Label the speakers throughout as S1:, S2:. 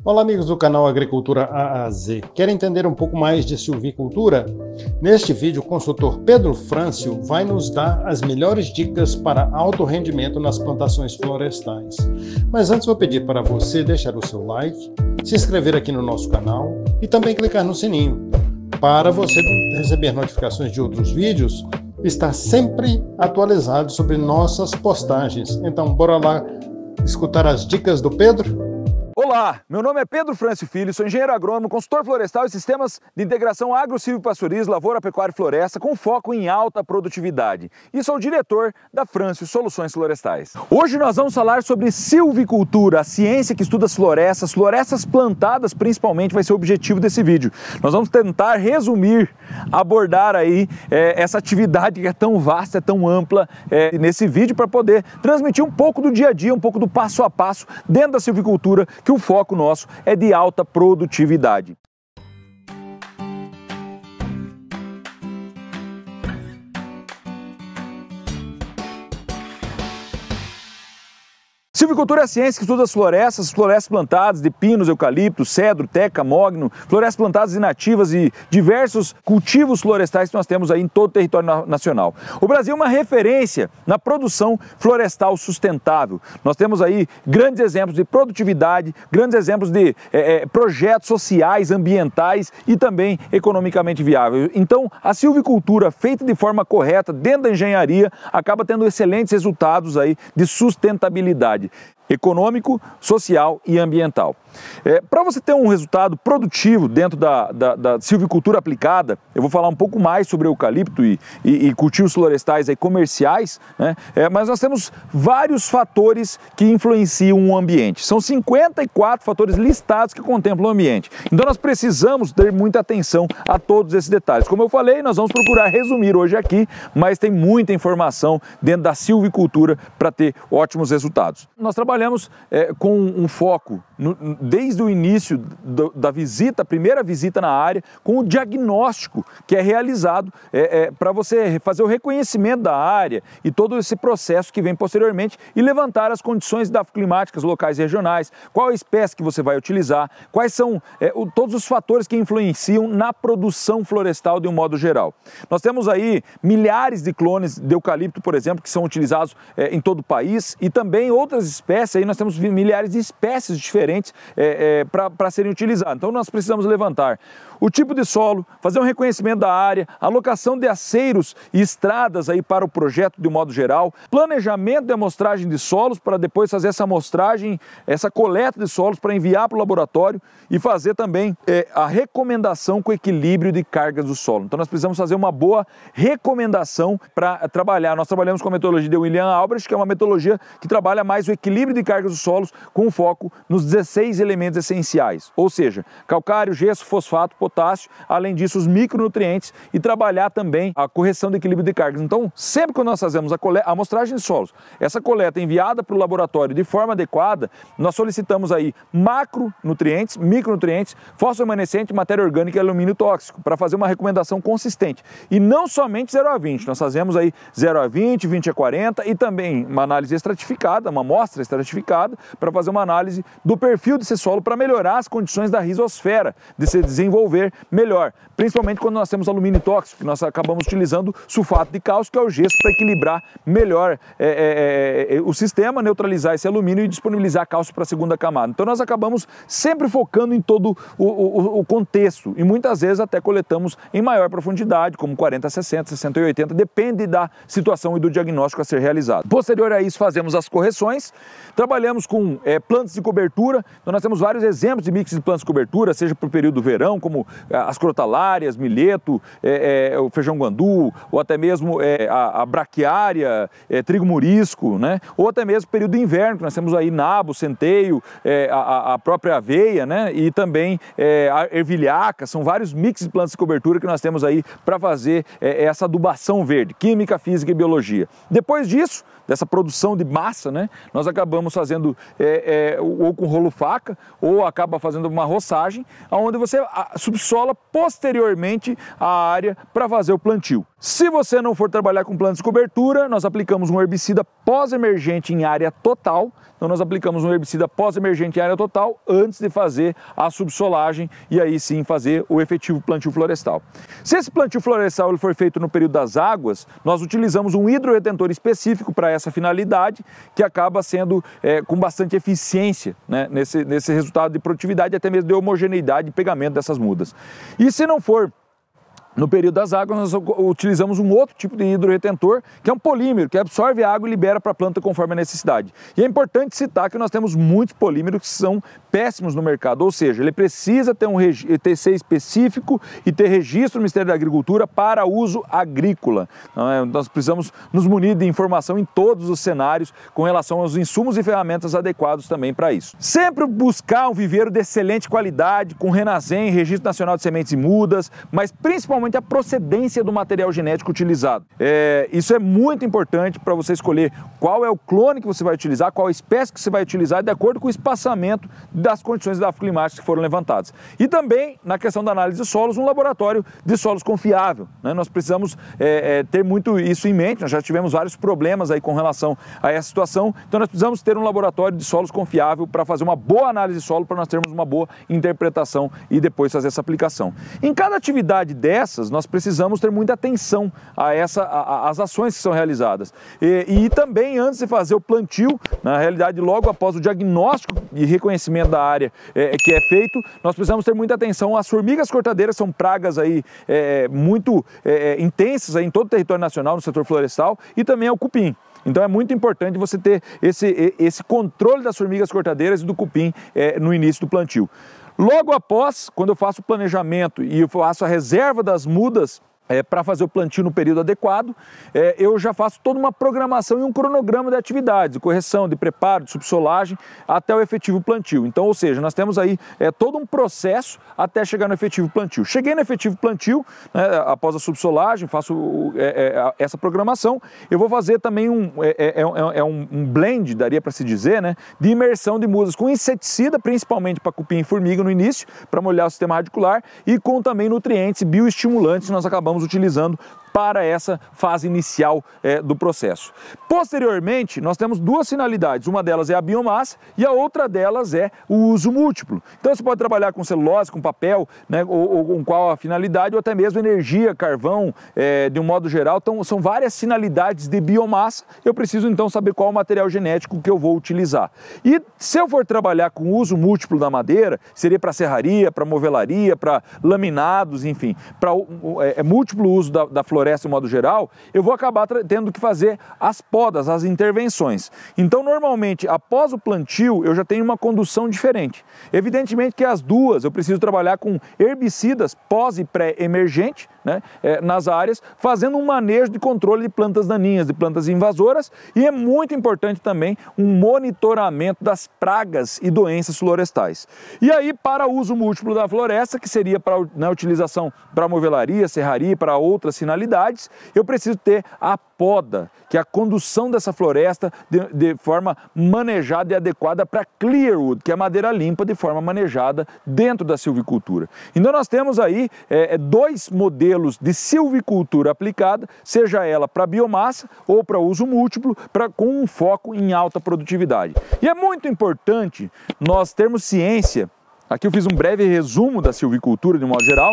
S1: Olá amigos do canal Agricultura A a Z. Querem entender um pouco mais de silvicultura? Neste vídeo, o consultor Pedro Frâncio vai nos dar as melhores dicas para alto rendimento nas plantações florestais. Mas antes vou pedir para você deixar o seu like, se inscrever aqui no nosso canal e também clicar no sininho, para você receber notificações de outros vídeos e estar sempre atualizado sobre nossas postagens. Então, bora lá escutar as dicas do Pedro?
S2: Olá, meu nome é Pedro Frâncio Filho, sou engenheiro agrônomo, consultor florestal e sistemas de integração agro-silvio-pastorismo, lavoura, pecuária e floresta com foco em alta produtividade. E sou o diretor da Frâncio Soluções Florestais. Hoje nós vamos falar sobre silvicultura, a ciência que estuda as florestas plantadas principalmente vai ser o objetivo desse vídeo. Nós vamos tentar resumir, abordar aí essa atividade que é tão vasta, é tão ampla nesse vídeo para poder transmitir um pouco do dia a dia, um pouco do passo a passo dentro da silvicultura, que o foco nosso é de alta produtividade. Silvicultura é a ciência que estuda as florestas plantadas de pinos, eucaliptos, cedro, teca, mogno, florestas plantadas inativas e diversos cultivos florestais que nós temos aí em todo o território nacional. O Brasil é uma referência na produção florestal sustentável. Nós temos aí grandes exemplos de produtividade, grandes exemplos de projetos sociais, ambientais e também economicamente viáveis. Então, a silvicultura feita de forma correta dentro da engenharia acaba tendo excelentes resultados aí de sustentabilidade econômico, social e ambiental. Para você ter um resultado produtivo dentro da silvicultura aplicada, eu vou falar um pouco mais sobre eucalipto e cultivos florestais aí comerciais, né? Mas nós temos vários fatores que influenciam o ambiente. São 54 fatores listados que contemplam o ambiente. Então nós precisamos ter muita atenção a todos esses detalhes. Como eu falei, nós vamos procurar resumir hoje aqui, mas tem muita informação dentro da silvicultura para ter ótimos resultados. Nós trabalhamos com um foco desde o início da visita, a primeira visita na área, com o diagnóstico que é realizado para você fazer o reconhecimento da área e todo esse processo que vem posteriormente e levantar as condições climáticas locais e regionais, qual a espécie que você vai utilizar, quais são todos os fatores que influenciam na produção florestal de um modo geral. Nós temos aí milhares de clones de eucalipto, por exemplo, que são utilizados em todo o país e também outras espécies, aí nós temos milhares de espécies diferentes para serem utilizadas. Então nós precisamos levantar o tipo de solo, fazer um reconhecimento da área, alocação de aceiros e estradas aí para o projeto de um modo geral, planejamento de amostragem de solos para depois fazer essa amostragem, essa coleta de solos para enviar para o laboratório e fazer também a recomendação com equilíbrio de cargas do solo. Então nós precisamos fazer uma boa recomendação para trabalhar. Nós trabalhamos com a metodologia de William Albrecht, que é uma metodologia que trabalha mais o equilíbrio de cargas dos solos com foco nos 16 elementos essenciais, ou seja, calcário, gesso, fosfato, potássio, além disso os micronutrientes e trabalhar também a correção do equilíbrio de cargas. Então, sempre que nós fazemos a amostragem de solos, essa coleta enviada para o laboratório de forma adequada, nós solicitamos aí macronutrientes, micronutrientes, fósforo remanescente, matéria orgânica e alumínio tóxico, para fazer uma recomendação consistente. E não somente 0 a 20, nós fazemos aí 0 a 20, 20 a 40 e também uma análise estratificada, uma amostra estratificada, para fazer uma análise do perfil desse solo para melhorar as condições da risosfera, de se desenvolver melhor, principalmente quando nós temos alumínio tóxico, que nós acabamos utilizando sulfato de cálcio, que é o gesso, para equilibrar melhor o sistema, neutralizar esse alumínio e disponibilizar cálcio para a segunda camada. Então nós acabamos sempre focando em todo o contexto e muitas vezes até coletamos em maior profundidade, como 40, 60, 60 e 80, depende da situação e do diagnóstico a ser realizado. Posterior a isso fazemos as correções, trabalhamos com plantas de cobertura, então nós temos vários exemplos de mix de plantas de cobertura, seja para o período do verão, como as crotalárias, milheto, o feijão guandu, ou até mesmo a braquiária, trigo murisco, né? Ou até mesmo período de inverno, que nós temos aí nabo, centeio, a própria aveia, né? E também a ervilhaca, são vários mix de plantas de cobertura que nós temos aí para fazer essa adubação verde, química, física e biologia. Depois disso, dessa produção de massa, né, nós acabamos fazendo ou com rolo faca, ou acaba fazendo uma roçagem, onde você subsola posteriormente a área para fazer o plantio. Se você não for trabalhar com plantas de cobertura, nós aplicamos um herbicida pós-emergente em área total. Então nós aplicamos um herbicida pós-emergente em área total antes de fazer a subsolagem e aí sim fazer o efetivo plantio florestal. Se esse plantio florestal ele for feito no período das águas, nós utilizamos um hidroretentor específico para essa finalidade, que acaba sendo com bastante eficiência, né, nesse resultado de produtividade, até mesmo de homogeneidade e pegamento dessas mudas. E se não for no período das águas, nós utilizamos um outro tipo de hidroretentor, que é um polímero, que absorve a água e libera para a planta conforme a necessidade. E é importante citar que nós temos muitos polímeros que são péssimos no mercado, ou seja, ele precisa ter ser específico e ter registro no Ministério da Agricultura para uso agrícola. Nós precisamos nos munir de informação em todos os cenários com relação aos insumos e ferramentas adequados também para isso. Sempre buscar um viveiro de excelente qualidade, com Renascem, Registro Nacional de Sementes e Mudas, mas principalmente a procedência do material genético utilizado. Isso é muito importante para você escolher qual é o clone que você vai utilizar, qual a espécie que você vai utilizar, de acordo com o espaçamento das condições climáticas que foram levantadas. E também, na questão da análise de solos, um laboratório de solos confiável, né? Nós precisamos ter muito isso em mente, nós já tivemos vários problemas aí com relação a essa situação, então nós precisamos ter um laboratório de solos confiável para fazer uma boa análise de solo, para nós termos uma boa interpretação e depois fazer essa aplicação. Em cada atividade dessas, nós precisamos ter muita atenção às ações que são realizadas. E também antes de fazer o plantio, na realidade logo após o diagnóstico e reconhecimento da área que é feito, nós precisamos ter muita atenção às formigas cortadeiras, são pragas aí muito intensas aí em todo o território nacional, no setor florestal, e também ao cupim. Então é muito importante você ter esse controle das formigas cortadeiras e do cupim no início do plantio. Logo após, quando eu faço o planejamento e eu faço a reserva das mudas para fazer o plantio no período adequado, eu já faço toda uma programação e um cronograma de atividades, de correção, de preparo, de subsolagem, até o efetivo plantio. Então, ou seja, nós temos aí todo um processo até chegar no efetivo plantio. Cheguei no efetivo plantio, né, após a subsolagem, faço essa programação, eu vou fazer também um blend, daria para se dizer, né, de imersão de mudas com inseticida, principalmente para cupim e formiga no início, para molhar o sistema radicular, e com também nutrientes bioestimulantes, nós acabamos utilizando para essa fase inicial do processo. Posteriormente, nós temos duas finalidades, uma delas é a biomassa e a outra delas é o uso múltiplo. Então você pode trabalhar com celulose, com papel, né, ou com qual a finalidade, ou até mesmo energia, carvão, de um modo geral. Então são várias finalidades de biomassa, eu preciso então saber qual o material genético que eu vou utilizar. E se eu for trabalhar com uso múltiplo da madeira, seria para serraria, para movelaria, para laminados, enfim, para múltiplo uso da floresta de modo geral, eu vou acabar tendo que fazer as podas, as intervenções. Então, normalmente, após o plantio, eu já tenho uma condução diferente. Evidentemente que as duas, eu preciso trabalhar com herbicidas pós e pré-emergente, né, nas áreas, fazendo um manejo de controle de plantas daninhas, de plantas invasoras, e é muito importante também um monitoramento das pragas e doenças florestais. E aí, para uso múltiplo da floresta, que seria para na utilização para movelaria, serraria, para outras finalidades, eu preciso ter a poda, que é a condução dessa floresta de forma manejada e adequada para clearwood, que é madeira limpa de forma manejada dentro da silvicultura. Então nós temos aí dois modelos de silvicultura aplicada, seja ela para biomassa ou para uso múltiplo, com um foco em alta produtividade. E é muito importante nós termos ciência, aqui eu fiz um breve resumo da silvicultura de modo geral,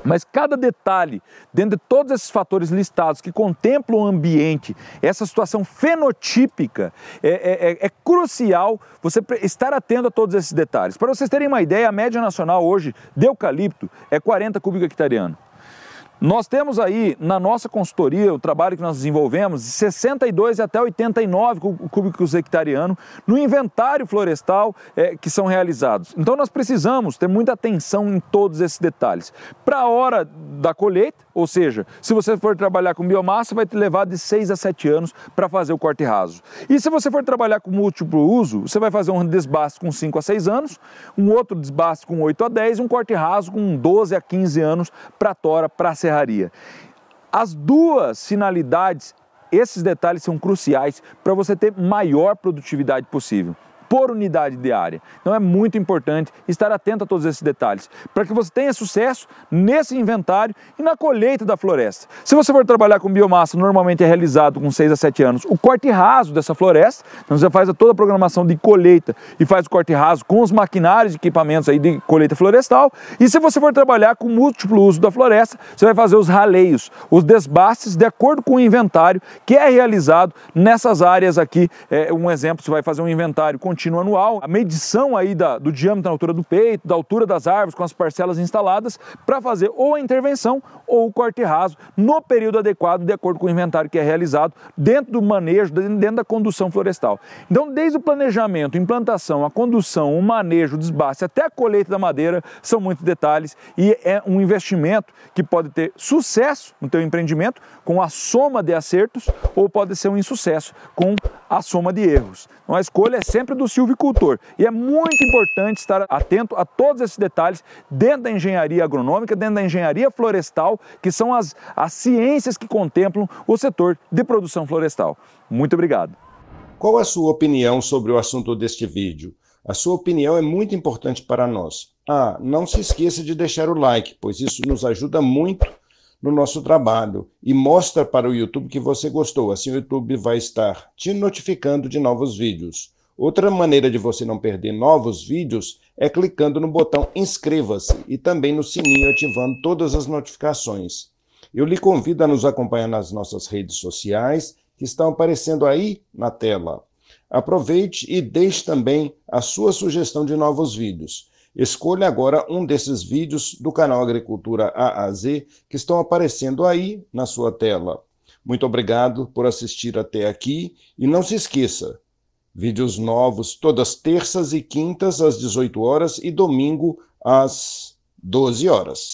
S2: mas cada detalhe, dentro de todos esses fatores listados que contemplam o ambiente, essa situação fenotípica, é crucial você estar atento a todos esses detalhes. Para vocês terem uma ideia, a média nacional hoje de eucalipto é 40 cúbico hectareano. Nós temos aí, na nossa consultoria, o trabalho que nós desenvolvemos, de 62 até 89 cúbicos hectareano no inventário florestal que são realizados. Então nós precisamos ter muita atenção em todos esses detalhes. Para a hora da colheita, ou seja, se você for trabalhar com biomassa, vai te levar de 6 a 7 anos para fazer o corte raso. E se você for trabalhar com múltiplo uso, você vai fazer um desbaste com 5 a 6 anos, um outro desbaste com 8 a 10 e um corte raso com 12 a 15 anos para tora, para serraria. As duas finalidades esses detalhes são cruciais para você ter maior produtividade possível, por unidade de área. Então é muito importante estar atento a todos esses detalhes, para que você tenha sucesso nesse inventário e na colheita da floresta. Se você for trabalhar com biomassa, normalmente é realizado com 6 a 7 anos o corte raso dessa floresta, então você faz toda a programação de colheita e faz o corte raso com os maquinários e equipamentos aí de colheita florestal. E se você for trabalhar com múltiplo uso da floresta, você vai fazer os raleios, os desbastes de acordo com o inventário que é realizado nessas áreas aqui. Um exemplo, você vai fazer um inventário contínuo anual, a medição aí do diâmetro na altura do peito, da altura das árvores com as parcelas instaladas, para fazer ou a intervenção ou o corte raso no período adequado, de acordo com o inventário que é realizado dentro do manejo, dentro da condução florestal. Então, desde o planejamento, implantação, a condução, o manejo, o desbaste, até a colheita da madeira, são muitos detalhes e é um investimento que pode ter sucesso no teu empreendimento com a soma de acertos ou pode ser um insucesso com a soma de erros. Então, a escolha é sempre do silvicultor e é muito importante estar atento a todos esses detalhes dentro da engenharia agronômica, dentro da engenharia florestal, que são as ciências que contemplam o setor de produção florestal. Muito obrigado.
S1: Qual a sua opinião sobre o assunto deste vídeo? A sua opinião é muito importante para nós. Não se esqueça de deixar o like, pois isso nos ajuda muito no nosso trabalho e mostra para o YouTube que você gostou. Assim o YouTube vai estar te notificando de novos vídeos. Outra maneira de você não perder novos vídeos é clicando no botão inscreva-se e também no sininho ativando todas as notificações. Eu lhe convido a nos acompanhar nas nossas redes sociais que estão aparecendo aí na tela. Aproveite e deixe também a sua sugestão de novos vídeos. Escolha agora um desses vídeos do canal Agricultura A a Z que estão aparecendo aí na sua tela. Muito obrigado por assistir até aqui e não se esqueça, vídeos novos todas terças e quintas às 18 horas e domingo às 12 horas.